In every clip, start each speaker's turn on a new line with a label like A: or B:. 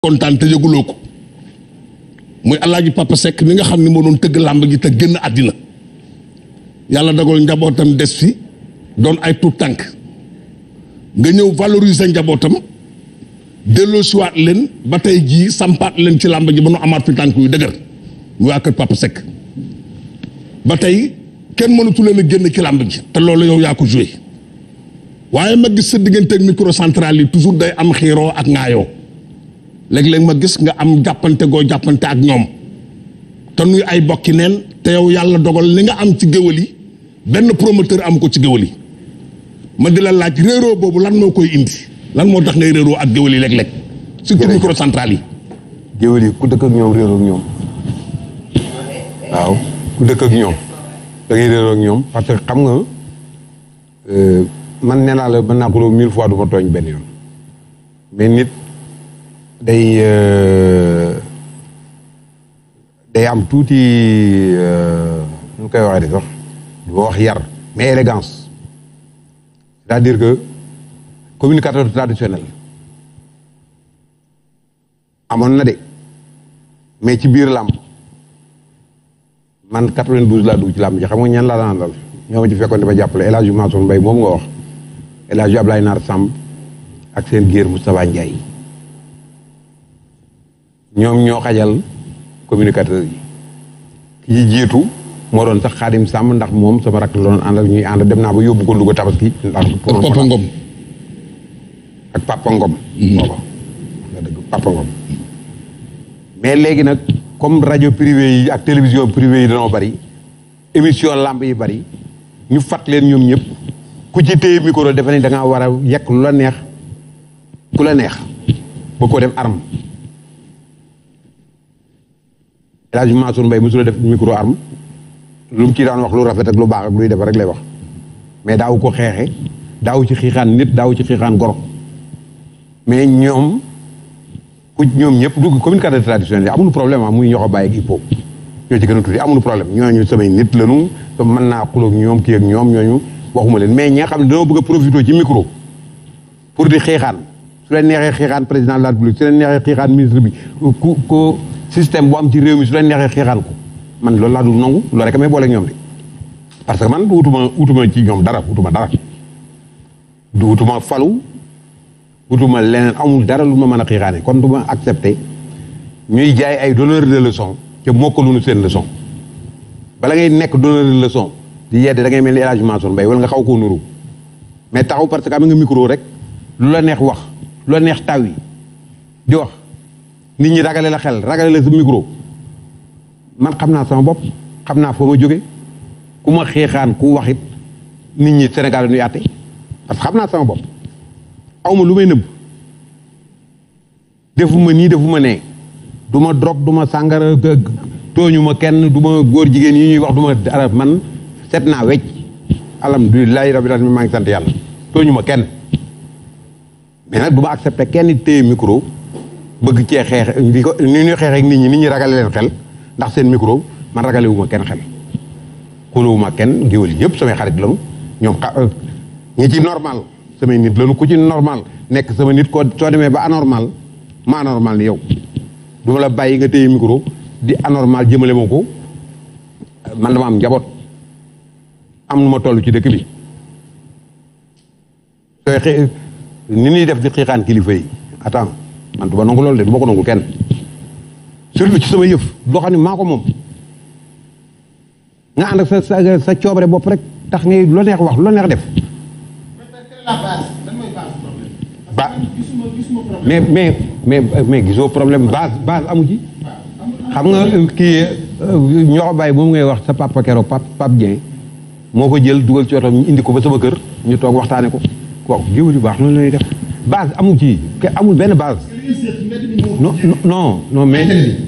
A: kontaan te yëguloo ko muy Alaaji Papa Seck mi nga xam ne moo doon tëgg làmb ji te génn àddina yàlla dogal njabootam des fi doon ay tuut tànk nga ñëw valoriser njabootam delloosiwaat leen ba tey jii sampaat leen ci làmb ji ba nu amaat fi tànk yu dëgër muy waa kër Papa Seck ba tey kenn mënatu leen a génn ci làmb ji te loolu yow yaa ko joué waaye ma gis sa digganteeg microcentral yi toujours day am xiiroo ak ŋaayoo léeg-léeg ma gis nga am jàppante goo jàppante ak ñoom te nuy ay bokki neen te yow yàlla dogal li nga am ci géwël yi benn promoteur am ko ci géwël yi ma di la laaj réeroo boobu lan moo koy indi lan moo tax ngay réeroo ak géwël yi léeg-léeg surtout microcentral yi.
B: géwël yi ku dëkk ak ñoom réeroo ak ñoom waaw ku dëkk ak ñoom da ngay réeroo ak ñoom parce que xam nga man nee naa la mën naa ko loolu 1000 fois du ma tooñ benn yoon mais nit day am tuuti nu koy waxee de sax du ma wax yar mais élégance c'est-à-dire que communicateur traditionnel amoon na de mais ci biir làmb man 92 laa dugg ci làmb ji xam nga ñan laa daan dal ñoo ma ci fekkoon dama jàppale El Hadj Mansour Mbaye moom nga wax El Hadj Ablaye Nar Samb ak seen géer Moustapha Ndiaye ñoom ñoo xajal communicateur yi ki ci jiitu moo doon sax Xaadim Samb ndax moom sama rakk la doon àndal ñuy ànd dem naa ba yóbbu ko Louga Tabaski ndax pour
A: Papa Ngom
B: ak Papa Ngom booba nga dëgg Papa Ngom mais léegi nag comme rajo privé yi ak télévision privé yi dañoo bari émission lamb yi bari ñu fat leen ñoom ñëpp ku ci téye micro defe ne da ngaa war a yekk lu la neex ku la neex ba ko def arme El Hadj Mansour Mbaye mosul def micro arme lu mu ci daan wax lu rafet ak lu baax ak luy def rek lay wax mais daaw ko xeexe daaw ci xiixaan nit daaw ci xiixaan goro mais ñoom ku ñoom ñëpp du communicateur traditionnel yi amul problème muy ñoo ko bàyyi ak Ipo ñoo ci gën a tuuti amul problème ñooñu samay nit lañu te mën naa xuloog ñoom kii ak ñoom ñooñu waxuma leen mais ñi nga xam ne dañoo bëgg a profité ci micro pour di xiixaan su leen neexee xiixaan président de la République su leen neexee xiixaan ministre bi ku système bu am ci réew mi su leen neexee xiixaan ko man loolu laa dul nangu loolu rek may boole ak ñoom de parce que man wutuma ci ñoom dara wutuma dara du wutuma falu wutuma leneen amul dara lu ma mën a xiixaane kon du ma accepté ñuy jaay ay donneur de leçon te mokkaluñu seen leçon bala ngay nekk donneur de leçon di yedde da ngay mel ni El Hadj Mansour Mbaye wala nga xaw koo nuru mais taxaw parce que am nga micro rek lu la neex wax lu la neex taw yi di wax nit ñi ragale la xel ragale la sa micro man xam naa sama bopp xam naa foo ma jóge ku ma xeexaan ku waxit nit ñi Sénégal nuy àtte parce que xam naa sama bopp awma lu may nëbb defuma nii defuma nee du ma drogue du ma sàngara tooñu ma kenn du ma góor jigéen yi ñuy wax du ma dara man set naa wecc alhamdulilahi rabbil alamin maa ngi sant yàlla tooñu ma kenn mais nag du ma accepté kenn téye micro bëgg cee xeex di ko ni ñuy xeex ak nit ñi ragale leen xel ndax seen micro man ragale wu ma kenn xel xulóowu ma kenn géwél yëpp samay xarit lañu ñoom ñi ci normal samay nit lañu ku ci normal nekk sama nit ko soo demee ba anormal ma anormal ni yow du ma la bàyyi nga téye micro di anormal jëmale ma ko man dama am njaboot am nu ma toll ci dëkk bi sooy ni ñuy def di xiixaan kilifa yi attends man du ma nangu loolu de du ma ko nangu kenn surtout ci sama yëf loo xam ne maa ko moom nga ànd ak sa coobare bopp rek tax ngay lu neex wax lu neex def mais gisoo problème base amu ci xam nga kii ñoo bàyyi moom ngay wax sa papa keroog Pape Dieng moo ko jël dugal ci oto ñu indi ko ba sama kër ñu toog waxtaane ko waaw jiw ju baax noonu lay def base amu ci amul benn base non mais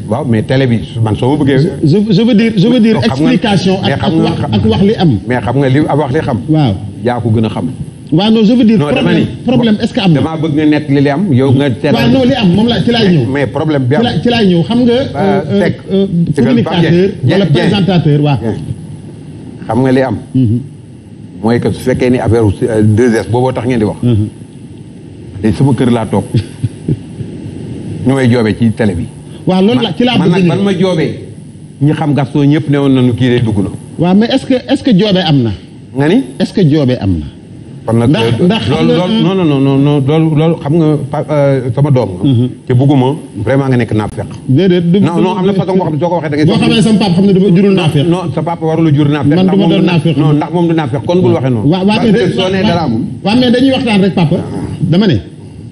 B: waaw mais télé bi man soo ma bëggee
C: je veux dire explication ak wax li am
B: mais xam nga li wax li xam
C: waaw
B: yaa ko gën a xam
C: waaw non je veux dire problème est-ce que am na
B: damaa bëgg nga nett li am yow nga
C: waaw non li am moom la ci laay ñëw
B: mais problème bi am
C: ci laay ñëw xam nga communicateur wala présentateur waaw
B: xam nga li am mooy que su fekkee ni affaire 2S booboo tax ngeen di wax léegi sama kër laa toog ñu may joobee ci télé bi.
C: waaw loolu la ci laa bëgg
B: man nag ban ma joobee ñi xam Gaston ñëpp ne woon nañu kii day dugg na.
C: waaw mais est-ce que joobee am na.
B: nga ni
C: est-ce que joobee am na.
B: kon nag
C: ndax
B: loolu non loolu xam nga sama doom nga. te bëgguma vraiment nga nekk naafeq.
C: déedéet
B: non am na façon boo xam ne soo ko waxee da ngay.
C: boo xamee sama papa xam ne dama jurul naafeq.
B: non sa papa warul a jur naafeq.
C: man du ma doon naafeq
B: non ndax moom du naafeq kon bul waxee noonu.
C: waaw mais dañuy waxtaan rek papa. dama ne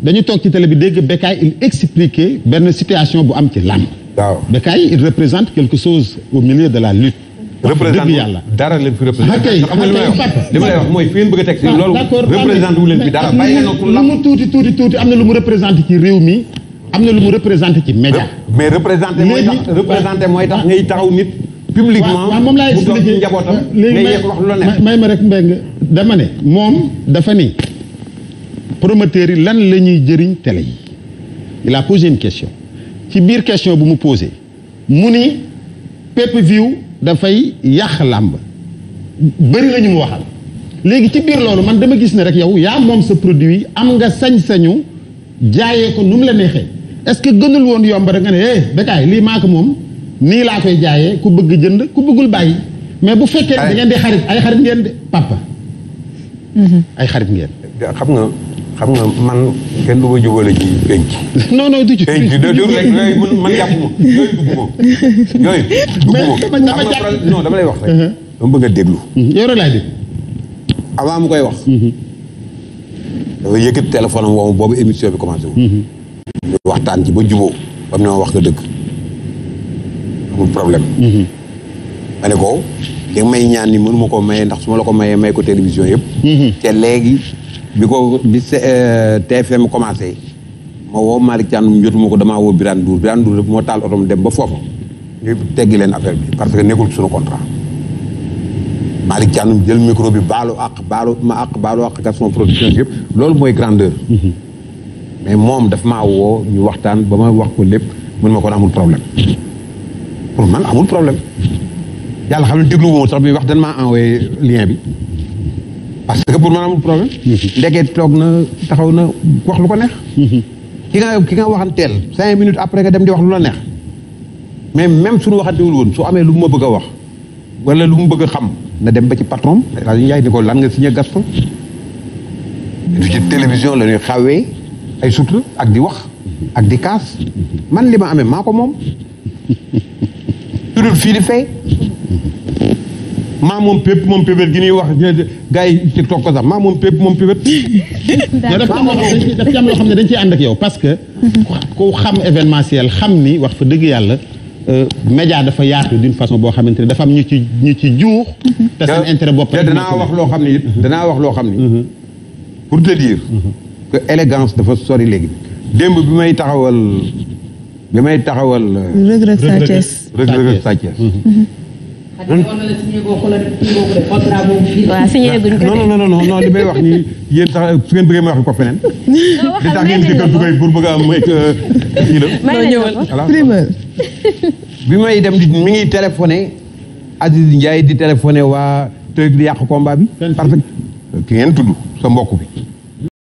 C: dañu toog ci télé bi dégg Bécaye il expliquait benn situation bu am ci làmb.
B: waaw
C: Bécaye il représente quelque chose au milieu de la lutte.
B: représente dara leen fi représenté. xam nga li ma lay wax mooy fi ngeen bëgg a teg si loolu représenté wu leen fi dara bàyyi leen
C: lu mu tuuti am na lu mu représenté ci réew mi am na lu mu représenté ci média.
B: mais représenté mooy tax ngay taxaw nit publiquement
C: waaw moom laay expliqué
B: njabootam ngay yegg wax lu la neex.
C: may ma rek Mbengue dama ne moom dafa ni promoteurs yi lan la ñuy jëriñ télé yi il a posé une question ci biir question bu mu posé mu ni pay-per-view dafay yàq làmb bëri na ñu mu waxal léegi ci biir loolu man dama gis ne rek yow yaa moom sa produit am nga sañ-sañu jaayee ko nu mu la neexee est-ce que gënul woon yomb rek nga ne Bécaye lii maa ko moom nii laa koy jaayee ku bëgg jënd ku bëggul bàyyi mais bu fekkee da ngeen di xarit ay xarit ngeen de papa. ay xarit ngeen.
B: xam nga man kenn du ma jubale ci penc.
C: non du ci
B: penc rek yooyu man jàpp ma yooyu dugg ma yooyu.
C: mais dama jàpp
B: non dama lay wax rek. dama bëgg a déglu.
C: yow rek laay déglu.
B: avant mu koy wax. dafa yëkkati téléphone am woowu boobu émission bi commencé wu. ñu waxtaan ci ba jubóo ba mu ne ma wax nga dëgg amul problème. ma ne ko li may ñaan ni mënu ma koo maye ndax su ma la ko mayee may ko télévision yëpp. te léegi. bi TFM commencé ma woo Malick Thiandoum jotuma ko damaa woo Birane Ndour moo taal otom dem ba foofu ñu teggi leen affaire bi parce que nekkul suñu contrat Malick Thiandoum jël micro bi baalu àq Gaston Production yëpp loolu mooy grandeur mais moom daf maa woo ñu waxtaan ba ma wax ko lépp mun ma kon amul problème pour man amul problème yàlla xam ne déglu moo sax bi wax dañ maa envoyé lien bi parce que pour man amul problème. ndeke toog na taxaw na wax lu ko neex. ki nga waxanteel 5 minutes après nga dem di wax lu la neex mais même suñu waxantewul woon su amee lu mu ma bëgg a wax wala lu mu bëgg a xam na dem ba ci patron El Hadj Ndiaye ni ko lan nga signé Gaston. du ci télévision la ñuy xawee ay sutura ak di wax ak di kaas man li ma amee maa ko moom. tudul fii di fay. maa moom pépp moom pébét gi ñuy wax gars yi ci toog ko sax maa moom pépp moom pébét.
C: dafa am loo xam ne dañ ciy ànd ak yow parce que. ku xam événementiel xam ni wax fa dëgg yàlla média dafa yaatu d'une façon boo xamante ne dafa am ñu ci juux. te seen intérêt bopp rek
B: danaa wax loo xam ni pour te dire. que élégance dafa sori léegi. démb bi may taxawal.
D: Reug
B: Sa Thiès.
D: waaw signé guñ ko
B: non li may wax nii yéen sax su ngeen bëggee ma wax ko feneen. di tax ngeen di ko pour bëgg a am kii la.
D: primeur.
B: bi may dem mi ngi téléphoné Aziz Ndiaye di téléphoné waa te di yàq combat bi. parce que ki ngeen tudd sa mbokk bi.